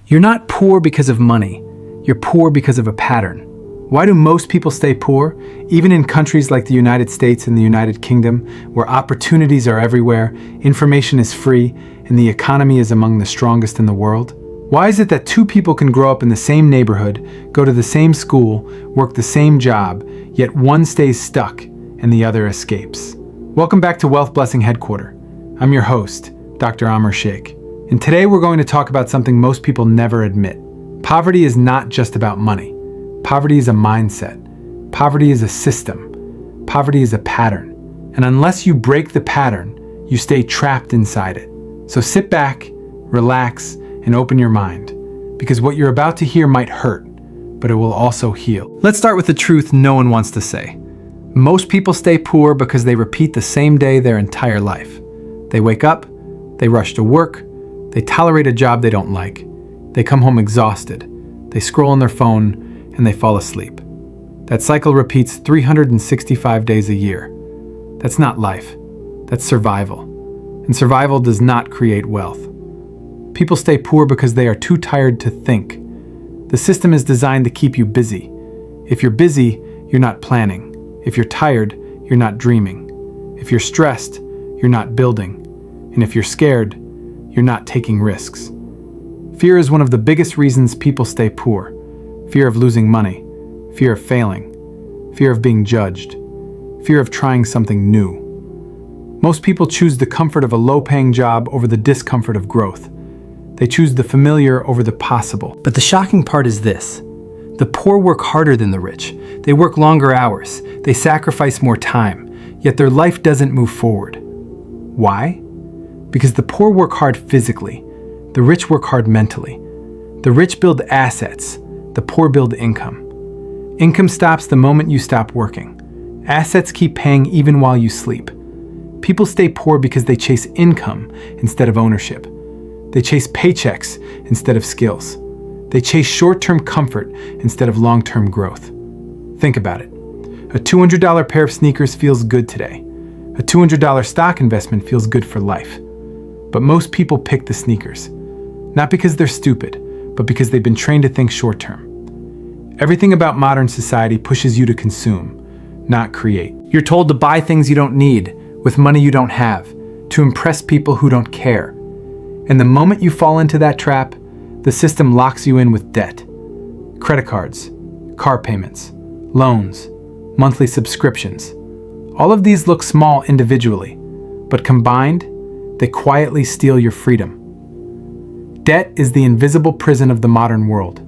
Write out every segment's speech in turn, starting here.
You're not poor because of money. You're poor because of a pattern. Why do most people stay poor, even in countries like the United States and the United Kingdom, where opportunities are everywhere, information is free, and the economy is among the strongest in the world? Why is it that two people can grow up in the same neighborhood, go to the same school, work the same job, yet one stays stuck and the other escapes? Welcome back to Wealth Blessing Headquarter. I'm your host, Dr. Aamer Shaikh, and today we're going to talk about something most people never admit. Poverty is not just about money. Poverty is a mindset. Poverty is a system. Poverty is a pattern. And unless you break the pattern, you stay trapped inside it. So sit back, relax, and open your mind, because what you're about to hear might hurt, but it will also heal. Let's start with the truth no one wants to say. Most people stay poor because they repeat the same day their entire life. They wake up, they rush to work, they tolerate a job they don't like, they come home exhausted, they scroll on their phone, and they fall asleep. That cycle repeats 365 days a year. That's not life, that's survival. And survival does not create wealth. People stay poor because they are too tired to think. The system is designed to keep you busy. If you're busy, you're not planning. If you're tired, you're not dreaming. If you're stressed, you're not building. And if you're scared, you're not taking risks. Fear is one of the biggest reasons people stay poor. Fear of losing money, fear of failing, fear of being judged, fear of trying something new. Most people choose the comfort of a low-paying job over the discomfort of growth. They choose the familiar over the possible. But the shocking part is this. The poor work harder than the rich. They work longer hours. They sacrifice more time. Yet their life doesn't move forward. Why? Because the poor work hard physically. The rich work hard mentally. The rich build assets. The poor build income. Income stops the moment you stop working. Assets keep paying even while you sleep. People stay poor because they chase income instead of ownership. They chase paychecks instead of skills. They chase short-term comfort instead of long-term growth. Think about it. A $200 pair of sneakers feels good today. A $200 stock investment feels good for life. But most people pick the sneakers. Not because they're stupid, but because they've been trained to think short-term. Everything about modern society pushes you to consume, not create. You're told to buy things you don't need, with money you don't have, to impress people who don't care. And the moment you fall into that trap, the system locks you in with debt. Credit cards, car payments, loans, monthly subscriptions. All of these look small individually, but combined, they quietly steal your freedom. Debt is the invisible prison of the modern world.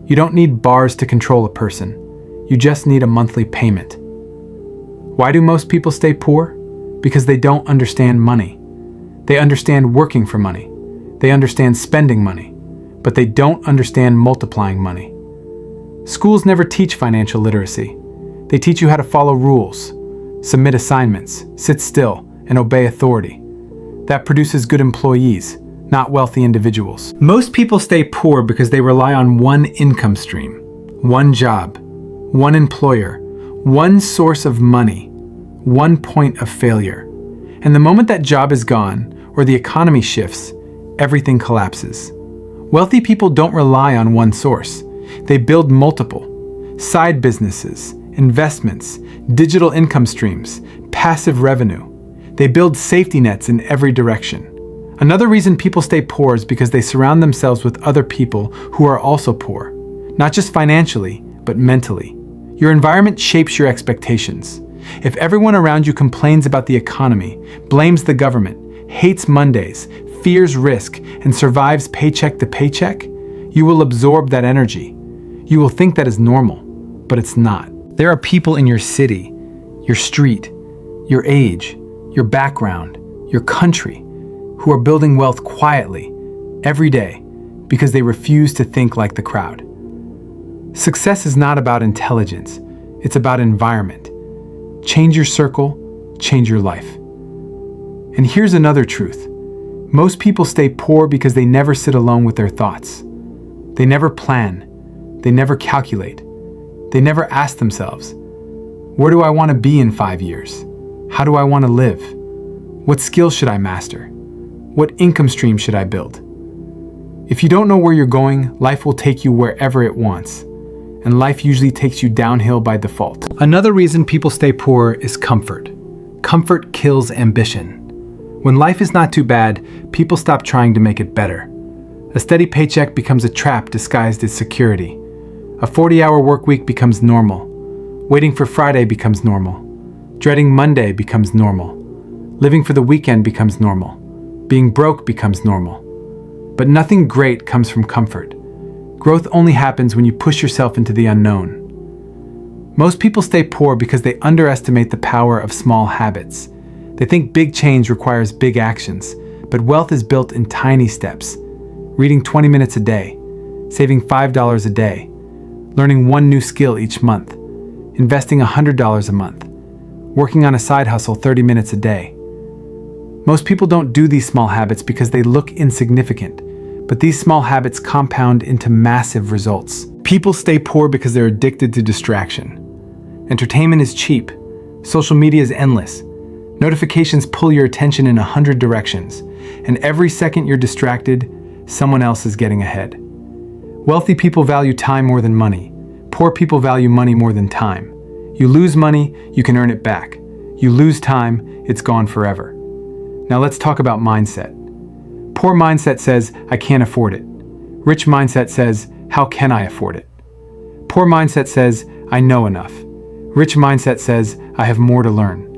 You don't need bars to control a person. You just need a monthly payment. Why do most people stay poor? Because they don't understand money. They understand working for money. They understand spending money. But they don't understand multiplying money. Schools never teach financial literacy. They teach you how to follow rules, submit assignments, sit still, and obey authority. That produces good employees, not wealthy individuals. Most people stay poor because they rely on one income stream, one job, one employer, one source of money, one point of failure. And the moment that job is gone, or the economy shifts, everything collapses. Wealthy people don't rely on one source. They build multiple. Side businesses, investments, digital income streams, passive revenue. They build safety nets in every direction. Another reason people stay poor is because they surround themselves with other people who are also poor. Not just financially, but mentally. Your environment shapes your expectations. If everyone around you complains about the economy, blames the government, hates Mondays, fears risk, and survives paycheck to paycheck, you will absorb that energy. You will think that is normal, but it's not. There are people in your city, your street, your age, your background, your country, who are building wealth quietly, every day, because they refuse to think like the crowd. Success is not about intelligence, it's about environment. Change your circle, change your life. And here's another truth. Most people stay poor because they never sit alone with their thoughts. They never plan. They never calculate. They never ask themselves, where do I want to be in 5 years? How do I want to live? What skills should I master? What income stream should I build? If you don't know where you're going, life will take you wherever it wants. And life usually takes you downhill by default. Another reason people stay poor is comfort. Comfort kills ambition. When life is not too bad, people stop trying to make it better. A steady paycheck becomes a trap disguised as security. A 40-hour work week becomes normal. Waiting for Friday becomes normal. Dreading Monday becomes normal. Living for the weekend becomes normal. Being broke becomes normal. But nothing great comes from comfort. Growth only happens when you push yourself into the unknown. Most people stay poor because they underestimate the power of small habits. They think big change requires big actions, but wealth is built in tiny steps. Reading 20 minutes a day, saving $5 a day, learning one new skill each month, investing $100 a month, working on a side hustle 30 minutes a day. Most people don't do these small habits because they look insignificant, but these small habits compound into massive results. People stay poor because they're addicted to distraction. Entertainment is cheap. Social media is endless. Notifications pull your attention in 100 directions, and every second you're distracted, someone else is getting ahead. Wealthy people value time more than money. Poor people value money more than time. You lose money, you can earn it back. You lose time, it's gone forever. Now let's talk about mindset. Poor mindset says, I can't afford it. Rich mindset says, how can I afford it? Poor mindset says, I know enough. Rich mindset says, I have more to learn.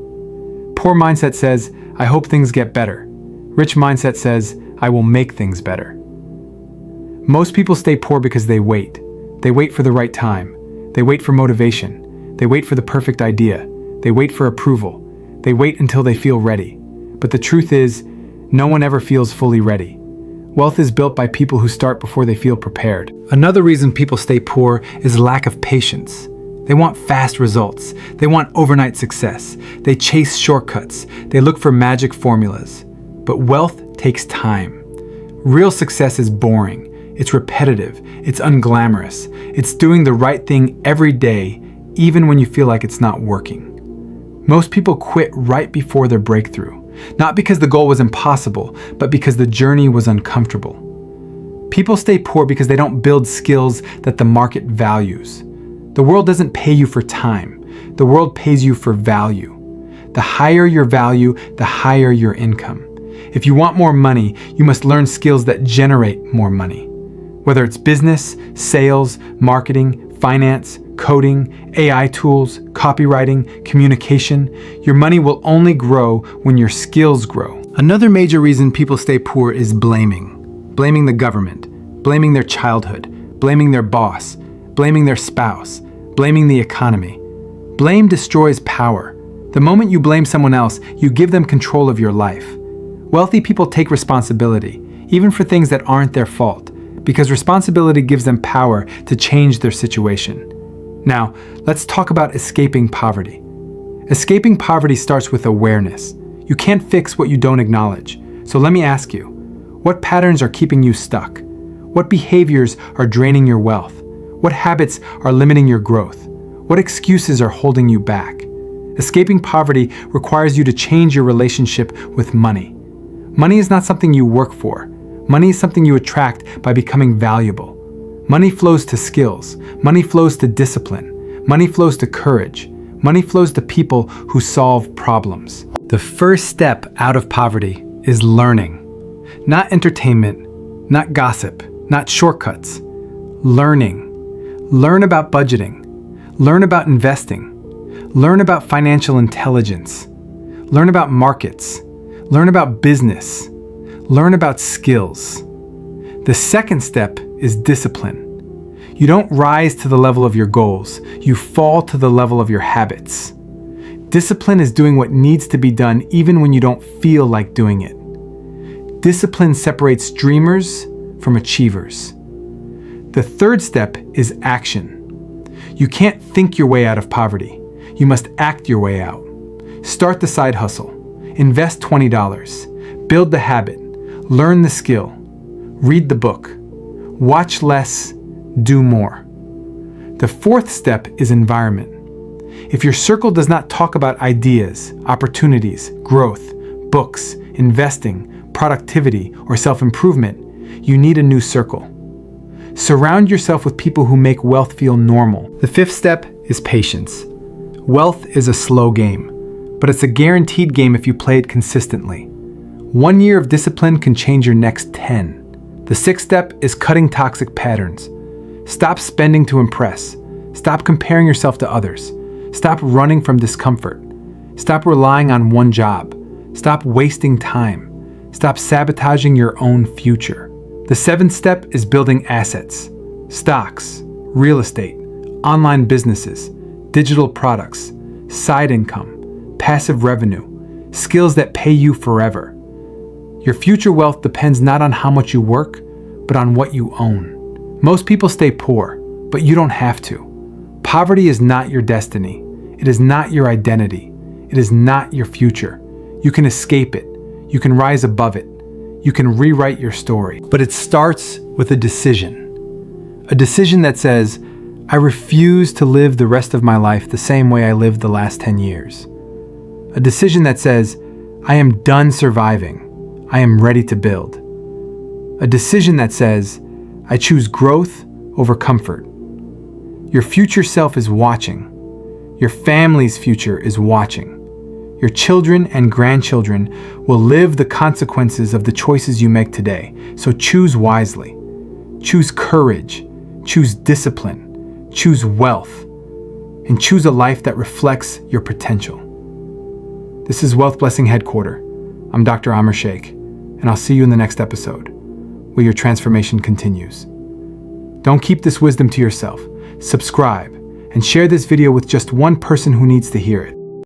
Poor mindset says, I hope things get better. Rich mindset says, I will make things better. Most people stay poor because they wait. They wait for the right time. They wait for motivation. They wait for the perfect idea. They wait for approval. They wait until they feel ready. But the truth is, no one ever feels fully ready. Wealth is built by people who start before they feel prepared. Another reason people stay poor is lack of patience. They want fast results. They want overnight success. They chase shortcuts. They look for magic formulas. But wealth takes time. Real success is boring. It's repetitive. It's unglamorous. It's doing the right thing every day, even when you feel like it's not working. Most people quit right before their breakthrough. Not because the goal was impossible, but because the journey was uncomfortable. People stay poor because they don't build skills that the market values. The world doesn't pay you for time. The world pays you for value. The higher your value, the higher your income. If you want more money, you must learn skills that generate more money. Whether it's business, sales, marketing, finance, coding, AI tools, copywriting, communication, your money will only grow when your skills grow. Another major reason people stay poor is blaming. Blaming the government, blaming their childhood, blaming their boss, blaming their spouse, blaming the economy. Blame destroys power. The moment you blame someone else, you give them control of your life. Wealthy people take responsibility, even for things that aren't their fault, because responsibility gives them power to change their situation. Now, let's talk about escaping poverty. Escaping poverty starts with awareness. You can't fix what you don't acknowledge. So let me ask you, what patterns are keeping you stuck? What behaviors are draining your wealth? What habits are limiting your growth? What excuses are holding you back? Escaping poverty requires you to change your relationship with money. Money is not something you work for. Money is something you attract by becoming valuable. Money flows to skills. Money flows to discipline. Money flows to courage. Money flows to people who solve problems. The first step out of poverty is learning. Not entertainment, not gossip, not shortcuts. Learning. Learn about budgeting. Learn about investing. Learn about financial intelligence. Learn about markets. Learn about business. Learn about skills. The second step is discipline. You don't rise to the level of your goals. You fall to the level of your habits. Discipline is doing what needs to be done even when you don't feel like doing it. Discipline separates dreamers from achievers. The third step is action. You can't think your way out of poverty. You must act your way out. Start the side hustle. Invest $20. Build the habit. Learn the skill. Read the book. Watch less. Do more. The fourth step is environment. If your circle does not talk about ideas, opportunities, growth, books, investing, productivity, or self-improvement, You need a new circle. Surround yourself with people who make wealth feel normal. The fifth step is patience. Wealth is a slow game, but it's a guaranteed game if you play it consistently. 1 year of discipline can change your next 10. The sixth step is cutting toxic patterns. Stop spending to impress. Stop comparing yourself to others. Stop running from discomfort. Stop relying on one job. Stop wasting time. Stop sabotaging your own future. The seventh step is building assets. Stocks, real estate, online businesses, digital products, side income, passive revenue, skills that pay you forever. Your future wealth depends not on how much you work, but on what you own. Most people stay poor, but you don't have to. Poverty is not your destiny. It is not your identity. It is not your future. You can escape it. You can rise above it. You can rewrite your story. But it starts with a decision. A decision that says, I refuse to live the rest of my life the same way I lived the last 10 years. A decision that says, I am done surviving. I am ready to build. A decision that says, I choose growth over comfort. Your future self is watching. Your family's future is watching. Your children and grandchildren will live the consequences of the choices you make today. So choose wisely. Choose courage. Choose discipline. Choose wealth. And choose a life that reflects your potential. This is Wealth Blessing Headquarter. I'm Dr. Aamer Shaikh, and I'll see you in the next episode, where your transformation continues. Don't keep this wisdom to yourself. Subscribe and share this video with just one person who needs to hear it.